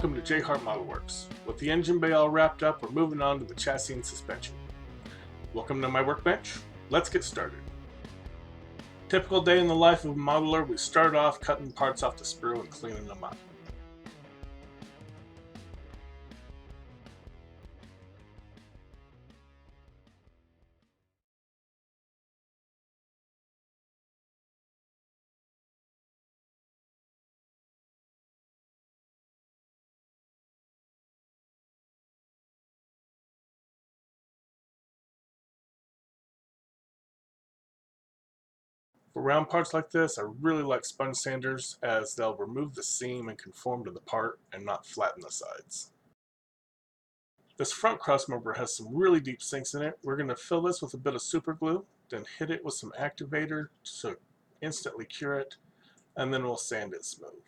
Welcome to JHart Modelworks. With the engine bay all wrapped up, we're moving on to the chassis and suspension. Welcome to my workbench. Let's get started. Typical day in the life of a modeler, we start off cutting parts off the sprue and cleaning them up. For round parts like this, I really like sponge sanders as they'll remove the seam and conform to the part and not flatten the sides. This front crossmember has some really deep sinks in it. We're going to fill this with a bit of super glue, then hit it with some activator to instantly cure it, and then we'll sand it smooth.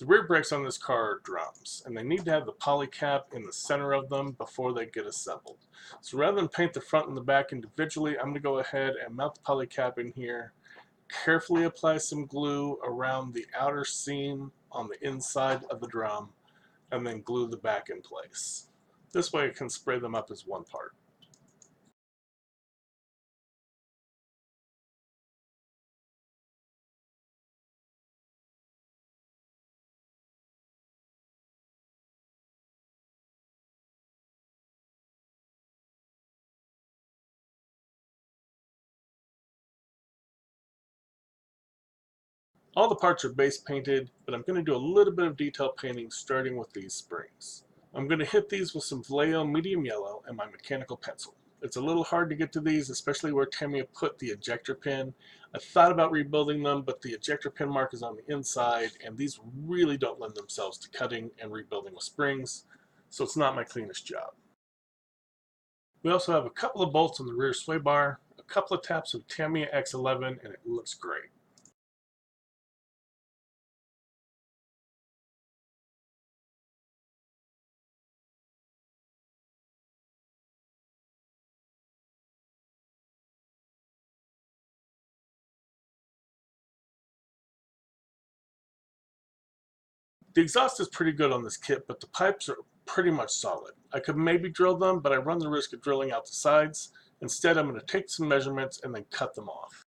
The rear brakes on this car are drums, and they need to have the poly cap in the center of them before they get assembled. So rather than paint the front and the back individually, I'm going to go ahead and mount the poly cap in here, carefully apply some glue around the outer seam on the inside of the drum, and then glue the back in place. This way I can spray them up as one part. All the parts are base painted, but I'm going to do a little bit of detail painting starting with these springs. I'm going to hit these with some Vallejo medium yellow and my mechanical pencil. It's a little hard to get to these, especially where Tamiya put the ejector pin. I thought about rebuilding them, but the ejector pin mark is on the inside, and these really don't lend themselves to cutting and rebuilding with springs, so it's not my cleanest job. We also have a couple of bolts on the rear sway bar, a couple of taps of Tamiya X11, and it looks great. The exhaust is pretty good on this kit, but the pipes are pretty much solid. I could maybe drill them, but I run the risk of drilling out the sides. Instead, I'm going to take some measurements and then cut them off.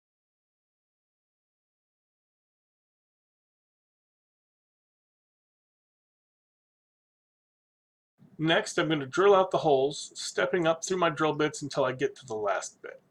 Next, I'm going to drill out the holes, stepping up through my drill bits until I get to the last bit.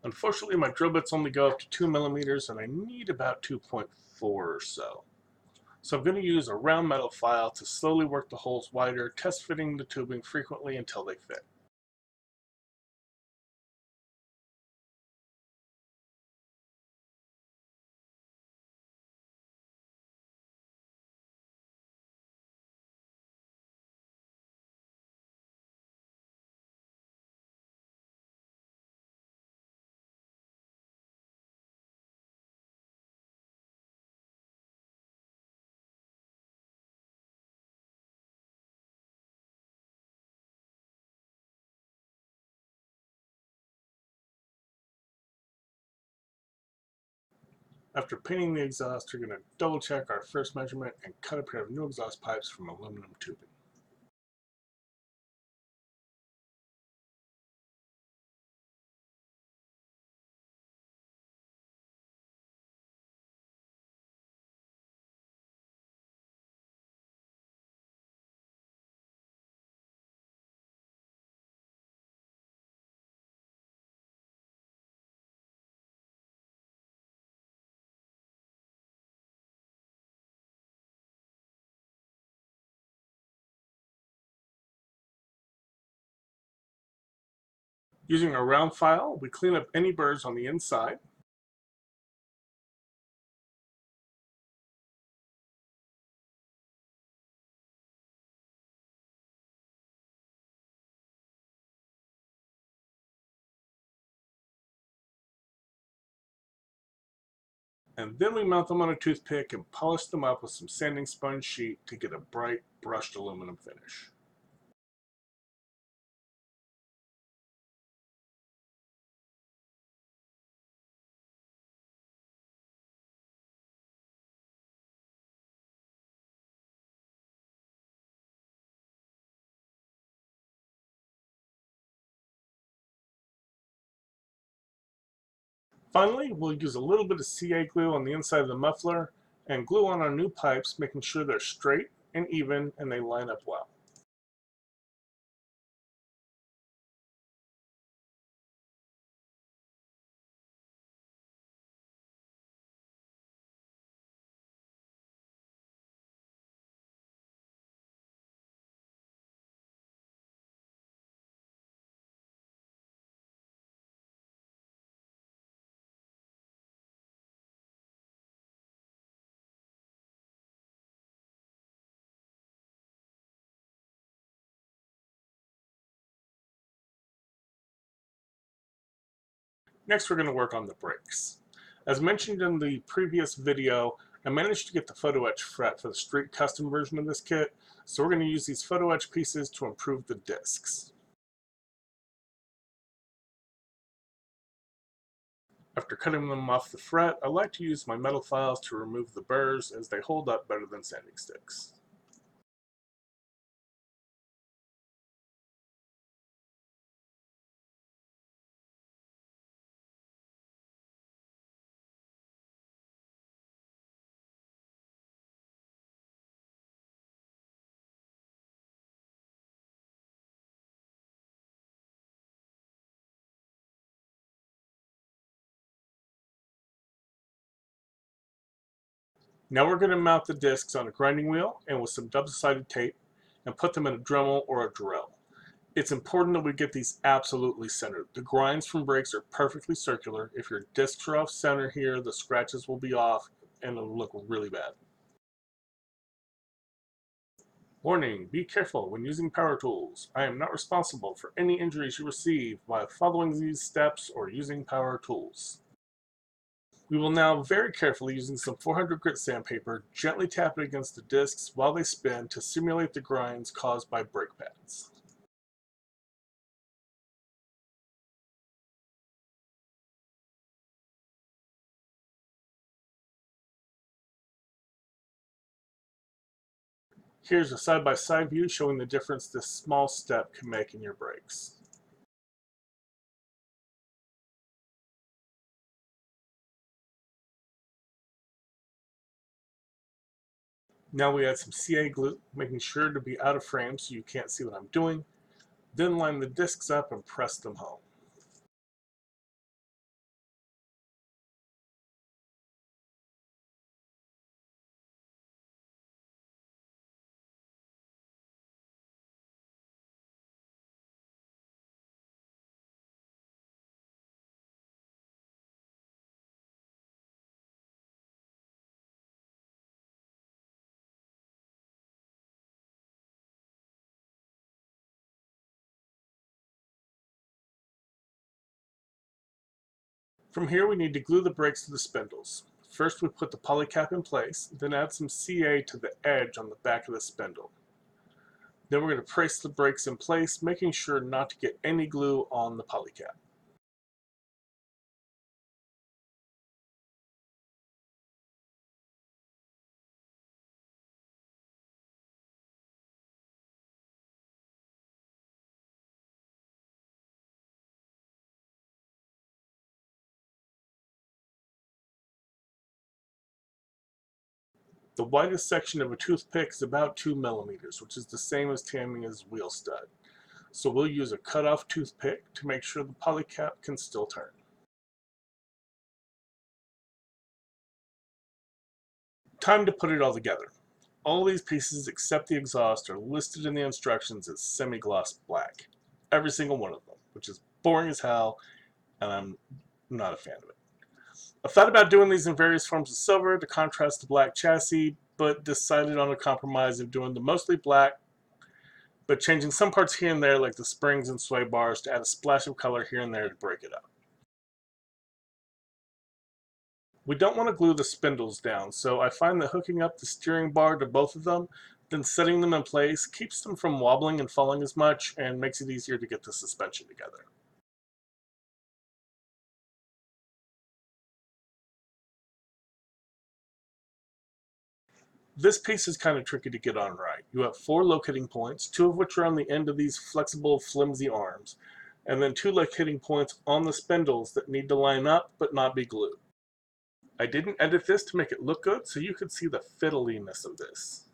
Unfortunately, my drill bits only go up to 2 millimeters, and I need about 2.4 or so. So I'm going to use a round metal file to slowly work the holes wider, test fitting the tubing frequently until they fit. After painting the exhaust, we're going to double check our first measurement and cut a pair of new exhaust pipes from aluminum tubing. Using a round file, we clean up any burrs on the inside. And then we mount them on a toothpick and polish them up with some sanding sponge sheet to get a bright brushed aluminum finish. Finally, we'll use a little bit of CA glue on the inside of the muffler and glue on our new pipes, making sure they're straight and even and they line up well. Next, we're going to work on the brakes. As mentioned in the previous video, I managed to get the photo etch fret for the street custom version of this kit, so we're going to use these photo etch pieces to improve the discs. After cutting them off the fret, I like to use my metal files to remove the burrs as they hold up better than sanding sticks. Now we're going to mount the discs on a grinding wheel and with some double-sided tape and put them in a Dremel or a drill. It's important that we get these absolutely centered. The grinds from brakes are perfectly circular. If your discs are off center here, the scratches will be off and it'll look really bad. Warning, be careful when using power tools. I am not responsible for any injuries you receive while following these steps or using power tools. We will now very carefully, using some 400 grit sandpaper, gently tap it against the discs while they spin to simulate the grinds caused by brake pads. Here's a side-by-side view showing the difference this small step can make in your brakes. Now we add some CA glue, making sure to be out of frame so you can't see what I'm doing. Then line the discs up and press them home. From here we need to glue the brakes to the spindles. First we put the polycap in place, then add some CA to the edge on the back of the spindle. Then we're going to press the brakes in place, making sure not to get any glue on the polycap. The widest section of a toothpick is about 2 millimeters, which is the same as Tamiya's wheel stud. So we'll use a cut-off toothpick to make sure the polycap can still turn. Time to put it all together. All these pieces except the exhaust are listed in the instructions as semi-gloss black. Every single one of them, which is boring as hell, and I'm not a fan of it. I thought about doing these in various forms of silver to contrast the black chassis, but decided on a compromise of doing the mostly black, but changing some parts here and there like the springs and sway bars to add a splash of color here and there to break it up. We don't want to glue the spindles down, so I find that hooking up the steering bar to both of them, then setting them in place, keeps them from wobbling and falling as much and makes it easier to get the suspension together. This piece is kind of tricky to get on right. You have 4 locating points, 2 of which are on the end of these flexible, flimsy arms, and then 2 locating points on the spindles that need to line up but not be glued. I didn't edit this to make it look good, so you could see the fiddliness of this.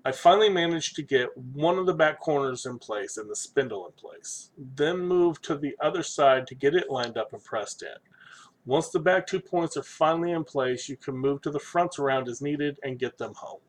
I finally managed to get one of the back corners in place and the spindle in place, then moved to the other side to get it lined up and pressed in. Once the back 2 points are finally in place, you can move to the fronts around as needed and get them home.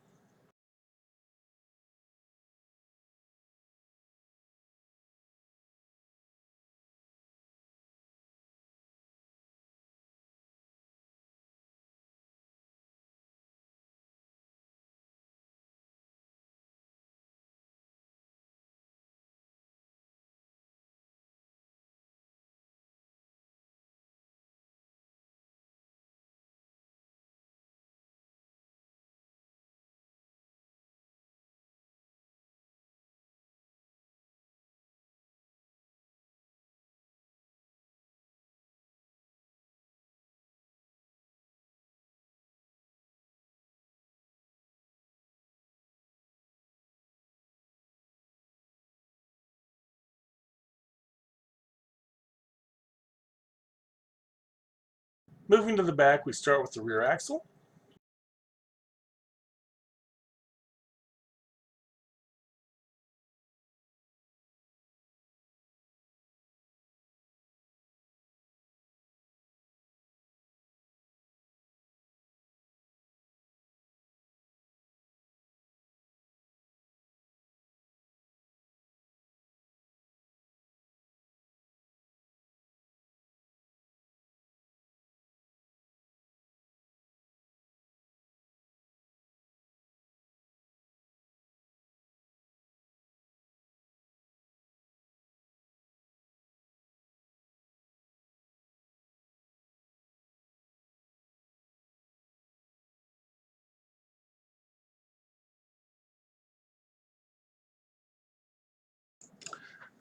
Moving to the back, we start with the rear axle.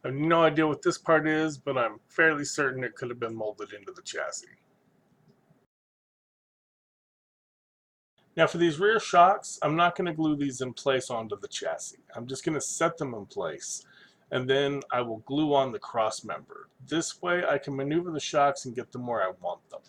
I have no idea what this part is, but I'm fairly certain it could have been molded into the chassis. Now for these rear shocks, I'm not going to glue these in place onto the chassis. I'm just going to set them in place, and then I will glue on the cross member. This way I can maneuver the shocks and get them where I want them.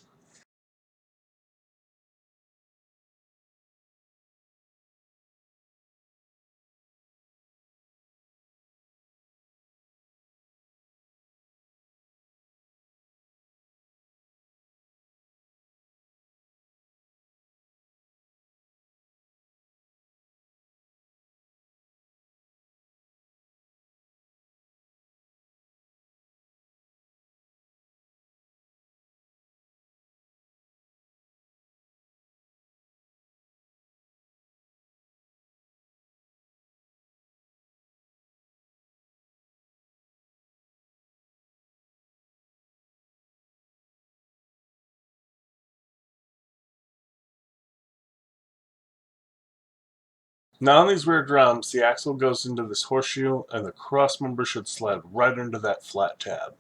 Now on these rear drums, the axle goes into this horseshoe and the cross member should slide right into that flat tab.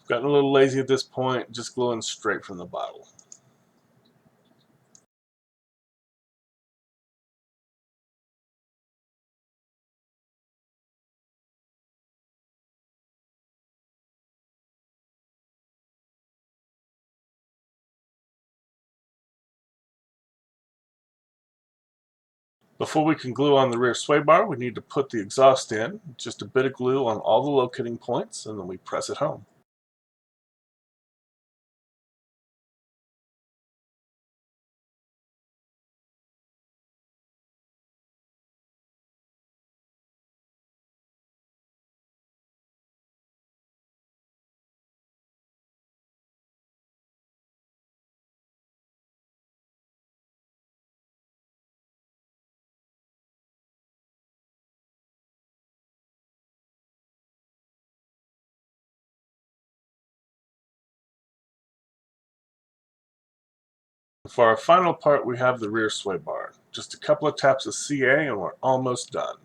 I've gotten a little lazy at this point, just gluing straight from the bottle. Before we can glue on the rear sway bar, we need to put the exhaust in. Just a bit of glue on all the locating points, and then we press it home. For our final part, we have the rear sway bar. Just a couple of taps of CA and we're almost done.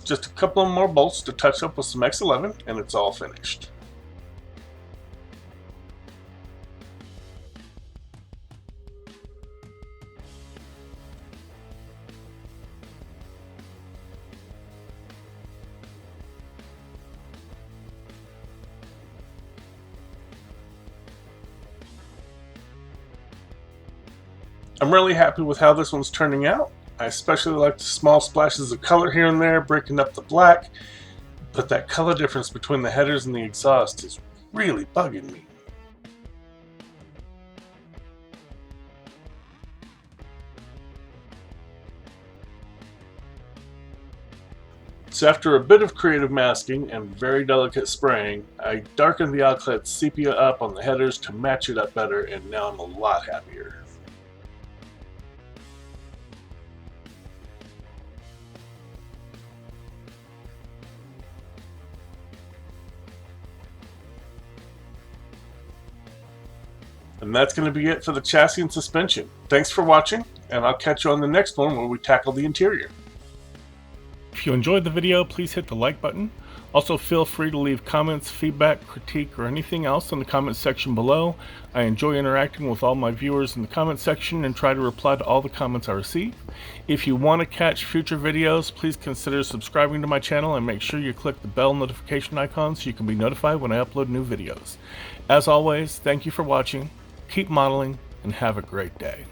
Just a couple of more bolts to touch up with some X11 and it's all finished. I'm really happy with how this one's turning out. I especially like the small splashes of color here and there, breaking up the black, but that color difference between the headers and the exhaust is really bugging me. So after a bit of creative masking and very delicate spraying, I darkened the outlet sepia up on the headers to match it up better, and now I'm a lot happier. And that's going to be it for the chassis and suspension. Thanks for watching, and I'll catch you on the next one where we tackle the interior. If you enjoyed the video, please hit the like button. Also feel free to leave comments, feedback, critique, or anything else in the comment section below. I enjoy interacting with all my viewers in the comment section and try to reply to all the comments I receive. If you want to catch future videos, please consider subscribing to my channel and make sure you click the bell notification icon so you can be notified when I upload new videos. As always, thank you for watching, keep modeling, and have a great day.